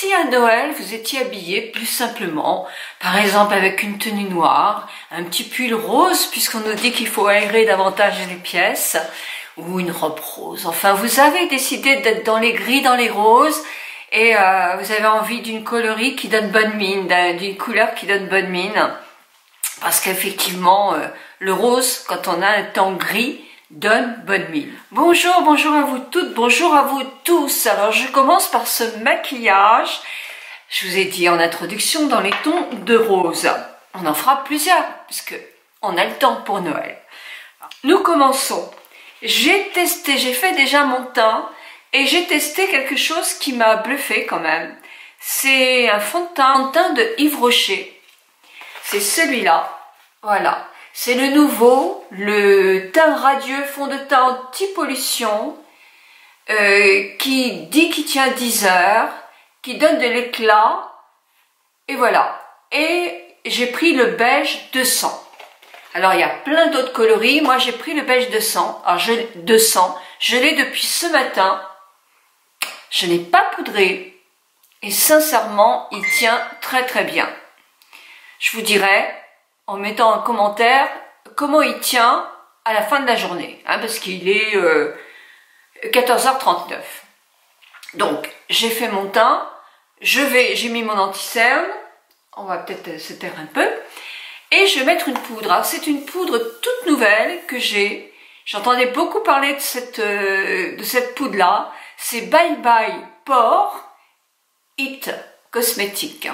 si à Noël vous étiez habillé plus simplement, par exemple avec une tenue noire, un petit pull rose puisqu'on nous dit qu'il faut aérer davantage les pièces, ou une robe rose, enfin vous avez décidé d'être dans les gris, dans les roses, et vous avez envie d'une coloris qui donne bonne mine, d'une couleur qui donne bonne mine, parce qu'effectivement le rose, quand on a un temps gris, donne bonne mine. Bonjour, bonjour à vous toutes, bonjour à vous tous. Alors je commence par ce maquillage. Je vous ai dit en introduction dans les tons de rose. On en fera plusieurs, puisque on a le temps pour Noël. Nous commençons. J'ai testé, j'ai fait déjà mon teint, et j'ai testé quelque chose qui m'a bluffé quand même. C'est un fond de teint de Yves Rocher. C'est celui-là, voilà. C'est le nouveau, le teint radieux fond de teint anti-pollution qui dit qu'il tient 10 heures, qui donne de l'éclat, et voilà. Et j'ai pris le beige 200. Alors il y a plein d'autres coloris, moi j'ai pris le beige 200. Alors je l'ai depuis ce matin, je n'ai pas poudré, et sincèrement il tient très très bien. Je vous dirai, en mettant un commentaire, comment il tient à la fin de la journée, hein, parce qu'il est 14h39. Donc, j'ai fait mon teint, j'ai mis mon anti-cerne, on va peut-être se taire un peu, et je vais mettre une poudre. Alors, c'est une poudre toute nouvelle que j'ai. J'entendais beaucoup parler de cette poudre-là. C'est Bye Bye Pore It Cosmétique.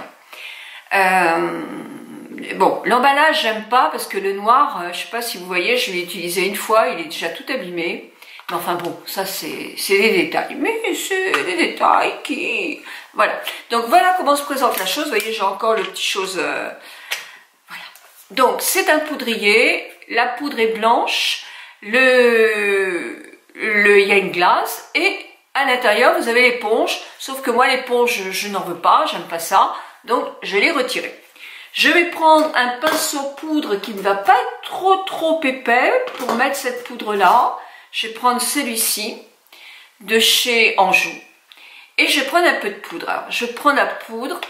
Bon, l'emballage j'aime pas parce que le noir, je sais pas si vous voyez, je l'ai utilisé une fois, il est déjà tout abîmé. Mais enfin bon, ça c'est des détails. Mais c'est des détails qui... Voilà. Donc voilà comment se présente la chose. Vous voyez, j'ai encore le petit chose... Voilà. Donc c'est un poudrier. La poudre est blanche. Il y a une glace. Et à l'intérieur, vous avez l'éponge. Sauf que moi, l'éponge, je n'en veux pas. J'aime pas ça. Donc je l'ai retirée. Je vais prendre un pinceau poudre qui ne va pas être trop épais pour mettre cette poudre là. Je vais prendre celui-ci de chez Anjou et je vais prendre un peu de poudre. Alors, je prends la poudre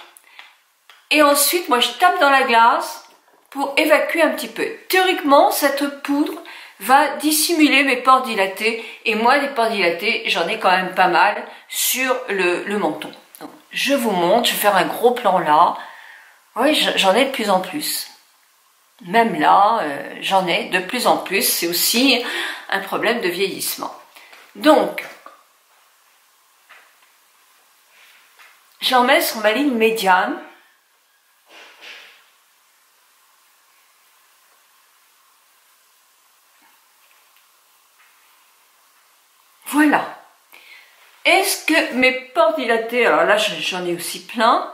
et ensuite moi je tape dans la glace pour évacuer un petit peu. Théoriquement cette poudre va dissimuler mes pores dilatés et moi les pores dilatés j'en ai quand même pas mal sur le menton. Donc, je vous montre, je vais faire un gros plan là. Oui, j'en ai de plus en plus. Même là, j'en ai de plus en plus. C'est aussi un problème de vieillissement. Donc, j'en mets sur ma ligne médiane. Voilà. Est-ce que mes pores dilatés, alors là j'en ai aussi plein,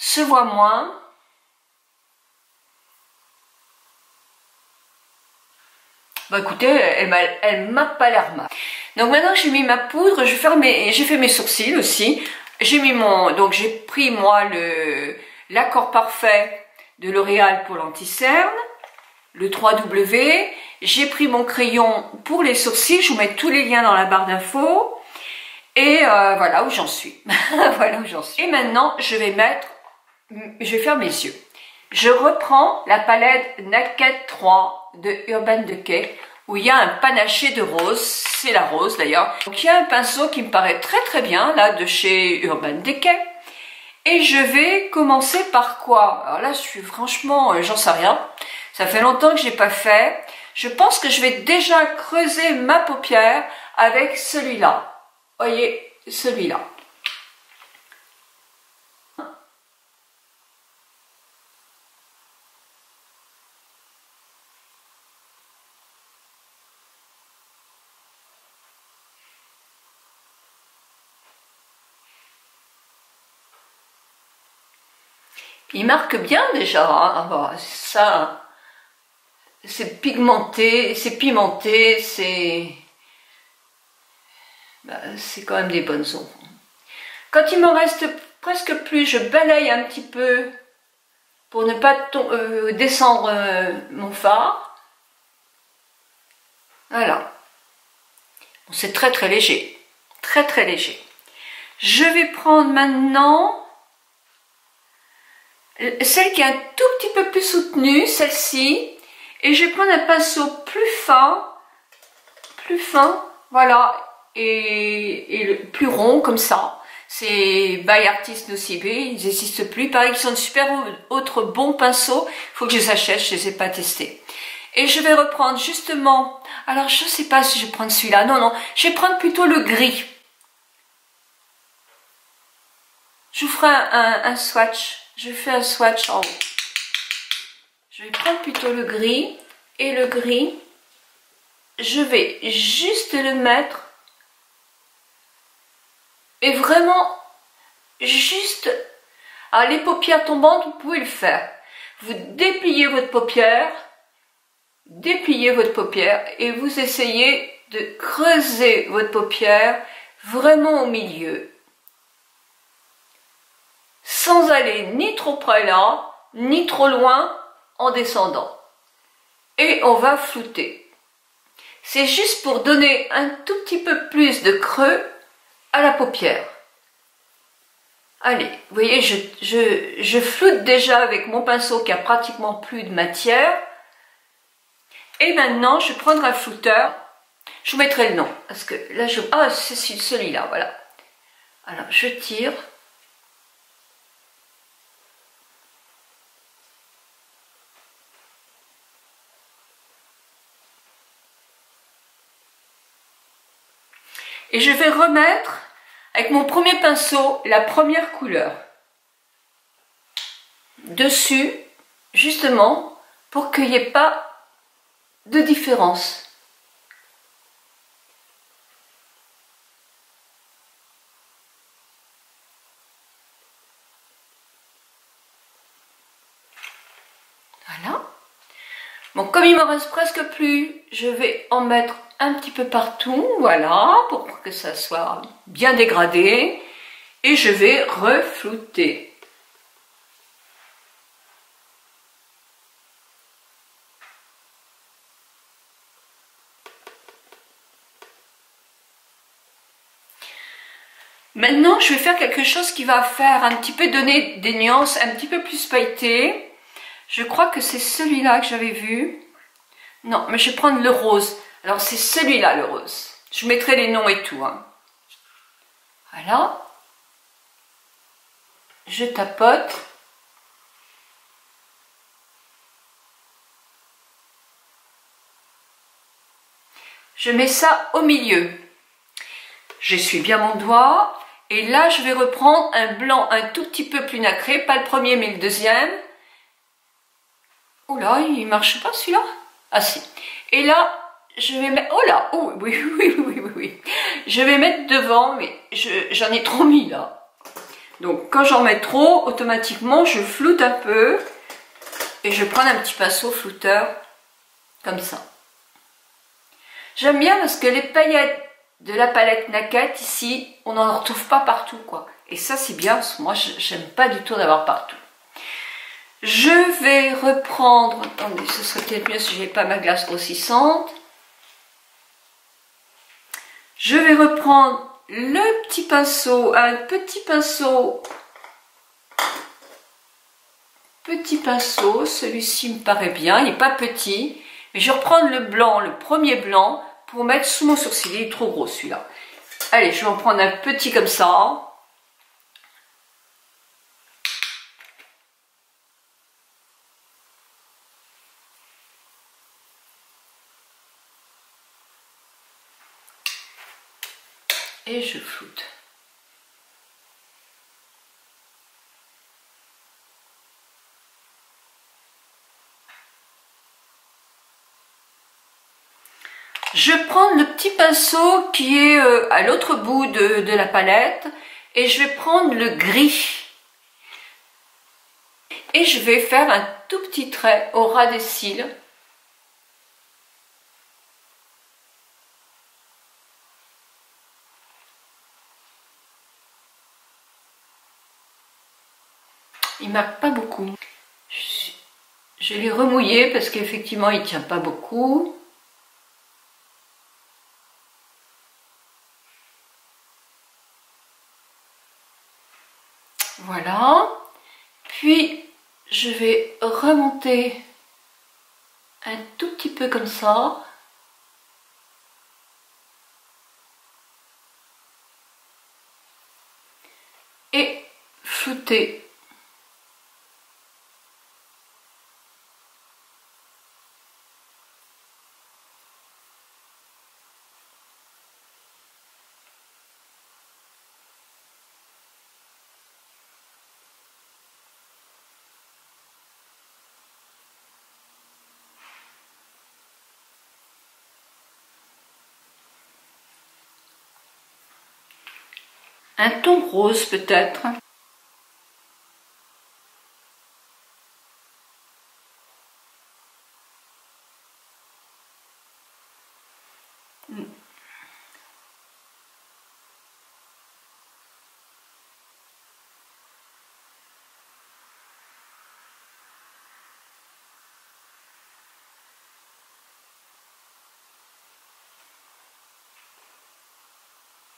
se voit moins. Bah écoutez, elle m'a pas l'air mal. Donc maintenant que j'ai mis ma poudre, j'ai fait mes sourcils aussi. J'ai mis donc j'ai pris moi l'accord parfait de L'Oréal pour l'anti-cerne, le 3W. J'ai pris mon crayon pour les sourcils. Je vous mets tous les liens dans la barre d'infos. Et voilà où j'en suis. Voilà où j'en suis. Et maintenant je vais faire mes yeux. Je reprends la palette Naked 3 de Urban Decay où il y a un panaché de rose, c'est la rose d'ailleurs. Donc il y a un pinceau qui me paraît très très bien là de chez Urban Decay. Et je vais commencer par quoi? Alors là je suis franchement, j'en sais rien. Ça fait longtemps que j'ai pas fait. Je pense que je vais déjà creuser ma paupière avec celui-là. Voyez, celui-là. Il marque bien déjà, hein. Ça, c'est pigmenté, c'est pimenté, c'est quand même des bonnes ombres. Quand il m'en reste presque plus, je balaye un petit peu pour ne pas descendre mon fard. Voilà. Bon, c'est très très léger, très très léger. Je vais prendre maintenant celle qui est un tout petit peu plus soutenue, celle-ci, et je vais prendre un pinceau plus fin, voilà, et le plus rond comme ça. C'est by Artist Nocibe, ils n'existent plus. Il paraît qu'ils sont de super autres bons pinceaux. Il faut que je les achète, je les ai pas testés. Et je vais reprendre justement, alors je sais pas si je vais prendre celui-là, non, je vais prendre plutôt le gris. Je vous ferai un swatch, je fais un swatch en haut. Je vais prendre plutôt le gris, et le gris, je vais juste le mettre, et vraiment, juste, alors les paupières tombantes, vous pouvez le faire. Vous dépliez votre paupière, et vous essayez de creuser votre paupière vraiment au milieu. Sans aller ni trop près là, ni trop loin en descendant. Et on va flouter. C'est juste pour donner un tout petit peu plus de creux à la paupière. Allez, vous voyez, je floute déjà avec mon pinceau qui a pratiquement plus de matière. Et maintenant, je vais prendre un flouteur. Je vous mettrai le nom. Parce que là, ah, c'est celui-là, voilà. Alors, je tire. Et je vais remettre, avec mon premier pinceau, la première couleur. Dessus, justement, pour qu'il n'y ait pas de différence. Voilà. Bon, comme il me reste presque plus, je vais en mettre un petit peu partout, voilà, pour que ça soit bien dégradé. Et je vais reflouter. Maintenant, je vais faire quelque chose qui va faire un petit peu donner des nuances un petit peu plus pailletées. Je crois que c'est celui-là que j'avais vu. Non, mais je vais prendre le rose. Alors, c'est celui-là, le rose. Je mettrai les noms et tout. Hein. Voilà. Je tapote. Je mets ça au milieu. J'essuie bien mon doigt. Et là, je vais reprendre un blanc un tout petit peu plus nacré. Pas le premier, mais le deuxième. Oh là, il ne marche pas celui-là. Ah si. Et là, je vais mettre... Oh là, oh oui. Je vais mettre devant, mais j'en ai trop mis là. Donc, quand j'en mets trop, automatiquement, je floute un peu. Et je prends un petit pinceau flouteur, comme ça. J'aime bien parce que les paillettes de la palette Naked, ici, on n'en retrouve pas partout, quoi. Et ça, c'est bien, parce que moi, j'aime pas du tout d'avoir partout. Je vais reprendre... Attendez, ce serait peut-être mieux si je n'avais pas ma glace grossissante. Je vais reprendre le petit pinceau, un petit pinceau. Celui-ci me paraît bien, il n'est pas petit. Mais je vais reprendre le blanc, le premier blanc, pour mettre sous mon sourcil. Il est trop gros celui-là. Allez, je vais en prendre un petit comme ça. Et je floute. Je prends le petit pinceau qui est à l'autre bout de la palette et je vais prendre le gris. Et je vais faire un tout petit trait au ras des cils. Il marque pas beaucoup. Je l'ai remouillé parce qu'effectivement il tient pas beaucoup. Voilà. Puis je vais remonter un tout petit peu comme ça. Et flouter. Un ton rose peut-être.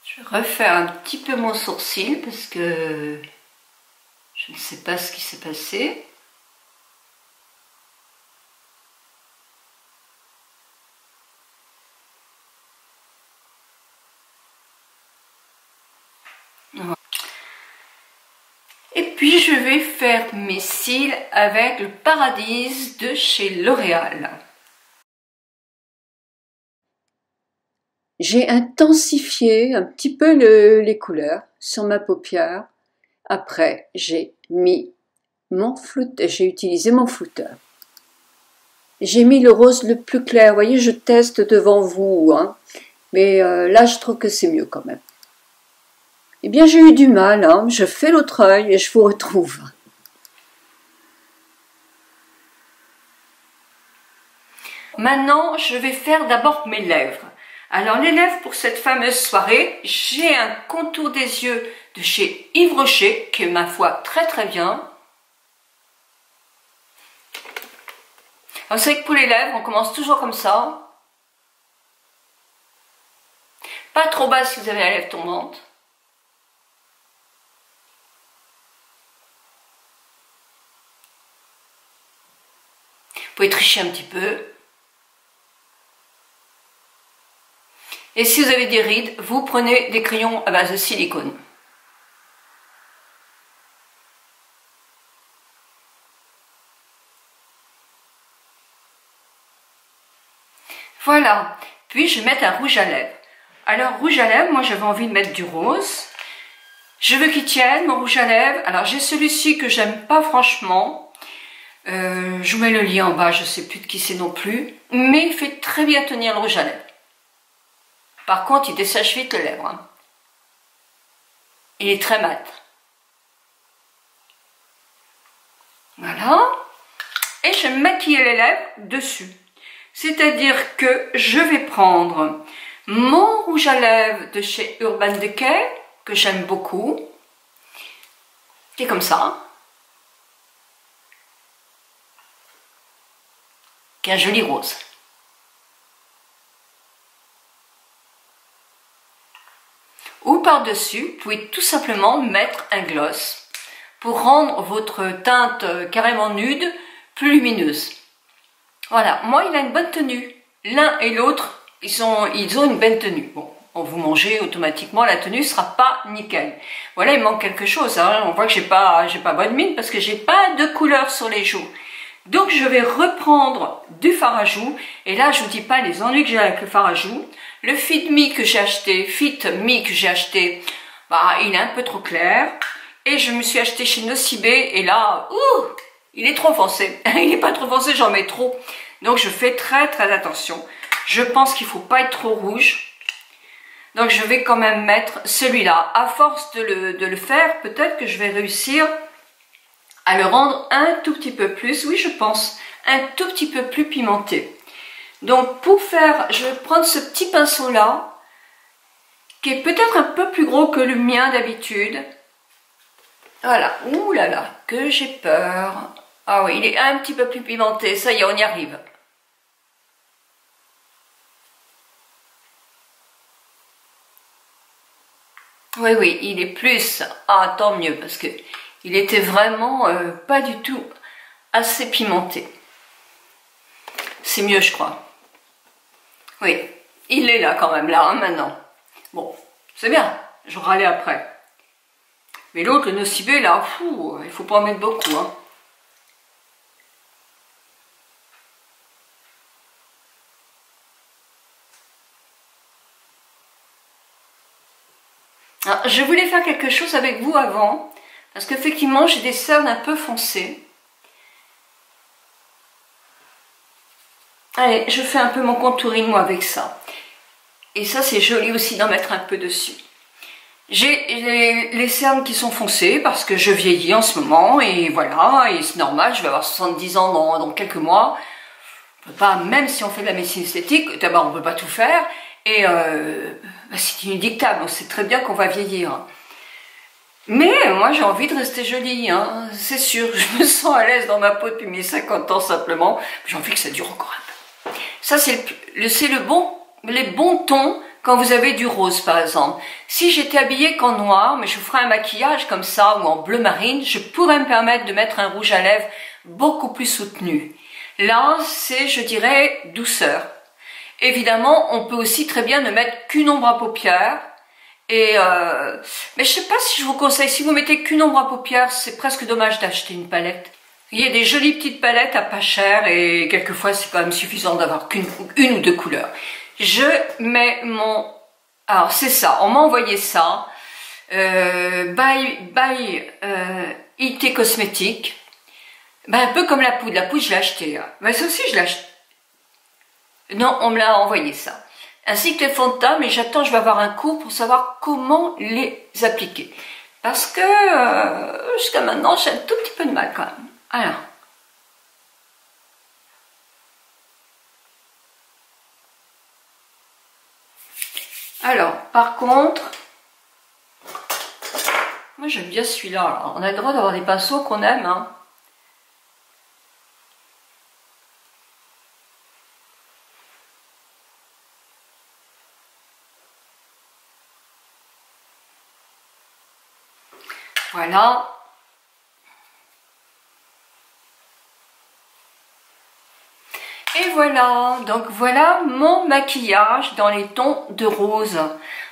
Je vais refaire un petit peu mon sourcil parce que je ne sais pas ce qui s'est passé. Voilà. Et puis je vais faire mes cils avec le Paradise de chez L'Oréal. J'ai intensifié un petit peu les couleurs sur ma paupière. Après, j'ai mis j'ai utilisé mon flouteur. J'ai mis le rose le plus clair. Vous voyez, je teste devant vous, hein. Mais là, je trouve que c'est mieux quand même. Eh bien, j'ai eu du mal, hein. Je fais l'autre œil et je vous retrouve. Maintenant, je vais faire d'abord mes lèvres. Alors, les lèvres pour cette fameuse soirée, j'ai un contour des yeux de chez Yves Rocher, qui est ma foi très très bien. Alors, vous savez que pour les lèvres, on commence toujours comme ça. Pas trop bas si vous avez la lèvre tombante. Vous pouvez tricher un petit peu. Et si vous avez des rides, vous prenez des crayons à base de silicone. Voilà. Puis je vais mettre un rouge à lèvres. Alors rouge à lèvres, moi j'avais envie de mettre du rose. Je veux qu'il tienne mon rouge à lèvres. Alors j'ai celui-ci que j'aime pas franchement. Je vous mets le lien en bas, je sais plus de qui c'est non plus. Mais il fait très bien tenir le rouge à lèvres. Par contre, il dessèche vite les lèvres. Hein. Il est très mat. Voilà. Et je vais maquiller les lèvres dessus. C'est-à-dire que je vais prendre mon rouge à lèvres de chez Urban Decay, que j'aime beaucoup, qui est comme ça, qui est un joli rose. Ou par-dessus, vous pouvez tout simplement mettre un gloss pour rendre votre teinte carrément nude plus lumineuse. Voilà, moi il a une bonne tenue. L'un et l'autre, ils ont une bonne tenue. Bon, quand vous mangez automatiquement, la tenue sera pas nickel. Voilà, il manque quelque chose. Hein. On voit que j'ai pas bonne mine parce que j'ai pas de couleur sur les joues. Donc je vais reprendre du fard à joues. Et là, je vous dis pas les ennuis que j'ai avec le fard à joues. Le Fit Me que j'ai acheté, bah, il est un peu trop clair. Et je me suis acheté chez Nocibé. Et là, il est trop foncé. Il n'est pas trop foncé, j'en mets trop. Donc je fais très très attention. Je pense qu'il ne faut pas être trop rouge. Donc je vais quand même mettre celui-là. À force de le faire, peut-être que je vais réussir à le rendre un tout petit peu plus, oui je pense, un tout petit peu plus pimenté. Donc pour faire, je vais prendre ce petit pinceau-là, qui est peut-être un peu plus gros que le mien d'habitude. Voilà, ouh là là, que j'ai peur. Ah oui, il est un petit peu plus pimenté, ça y est, on y arrive. Oui, oui, il est plus. Ah, tant mieux, parce que il était vraiment pas du tout assez pimenté. C'est mieux, je crois. Oui, il est là quand même, là, hein, maintenant. Bon, c'est bien, je râlais après. Mais l'autre, le nocibé, là, fou, il faut pas en mettre beaucoup, hein. Alors, je voulais faire quelque chose avec vous avant, parce qu'effectivement, j'ai des cernes un peu foncées. Allez, je fais un peu mon contouring, moi, avec ça. Et ça, c'est joli aussi d'en mettre un peu dessus. J'ai les cernes qui sont foncées parce que je vieillis en ce moment et voilà, et c'est normal, je vais avoir 70 ans dans quelques mois. On peut pas, même si on fait de la médecine esthétique, d'abord on peut pas tout faire et c'est inédictable, on sait très bien qu'on va vieillir. Mais moi j'ai envie de rester jolie, hein, c'est sûr, je me sens à l'aise dans ma peau depuis mes 50 ans simplement, j'ai envie que ça dure encore un peu. Ça c'est les bons tons quand vous avez du rose par exemple. Si j'étais habillée qu'en noir, mais je ferais un maquillage comme ça ou en bleu marine, je pourrais me permettre de mettre un rouge à lèvres beaucoup plus soutenu. Là, c'est, je dirais, douceur. Évidemment, on peut aussi très bien ne mettre qu'une ombre à paupières. Mais je sais pas si je vous conseille, si vous mettez qu'une ombre à paupières, c'est presque dommage d'acheter une palette. Il y a des jolies petites palettes à pas cher et quelquefois c'est quand même suffisant d'avoir qu'une ou deux couleurs. Je mets mon... Alors c'est ça, on m'a envoyé ça. by IT Cosmétique. Ben, un peu comme la poudre je l'ai acheté. Hein. Mais ça aussi je l'ai acheté. Non, on me l'a envoyé ça. Ainsi que les fonds de teint, mais j'attends, je vais avoir un cours pour savoir comment les appliquer. Parce que jusqu'à maintenant, j'ai un tout petit peu de mal quand même. Alors, par contre, moi j'aime bien celui-là. On a le droit d'avoir des pinceaux qu'on aime. Hein. Voilà. Et voilà, donc voilà mon maquillage dans les tons de rose.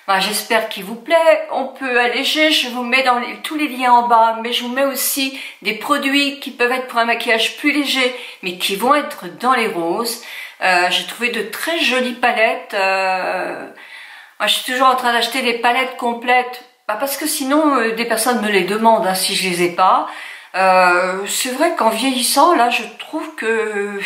Ben, j'espère qu'il vous plaît. On peut alléger, je vous mets dans tous les liens en bas, mais je vous mets aussi des produits qui peuvent être pour un maquillage plus léger, mais qui vont être dans les roses. J'ai trouvé de très jolies palettes. Moi, je suis toujours en train d'acheter des palettes complètes. Bah parce que sinon, des personnes me les demandent hein, si je les ai pas. C'est vrai qu'en vieillissant, là, je trouve que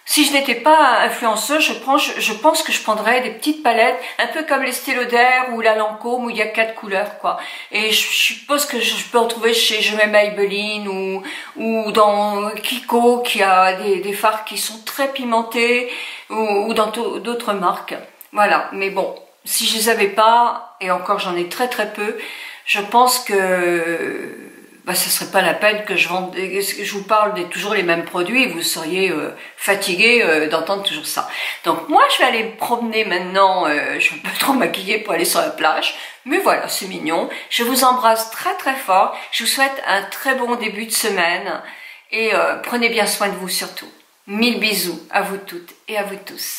si je n'étais pas influenceuse, je pense que je prendrais des petites palettes, un peu comme les Estée Lauder ou la Lancôme où il y a 4 couleurs, quoi. Et je suppose que je peux en trouver chez Maybelline ou dans Kiko qui a des fards qui sont très pimentés ou dans d'autres marques. Voilà, mais bon. Si je les avais pas, et encore j'en ai très très peu, je pense que bah, ce serait pas la peine que je vous parle de toujours les mêmes produits et vous seriez fatigué d'entendre toujours ça. Donc moi je vais aller me promener maintenant, je suis un peu trop maquillée pour aller sur la plage, mais voilà c'est mignon. Je vous embrasse très très fort, je vous souhaite un très bon début de semaine et prenez bien soin de vous surtout. 1000 bisous à vous toutes et à vous tous.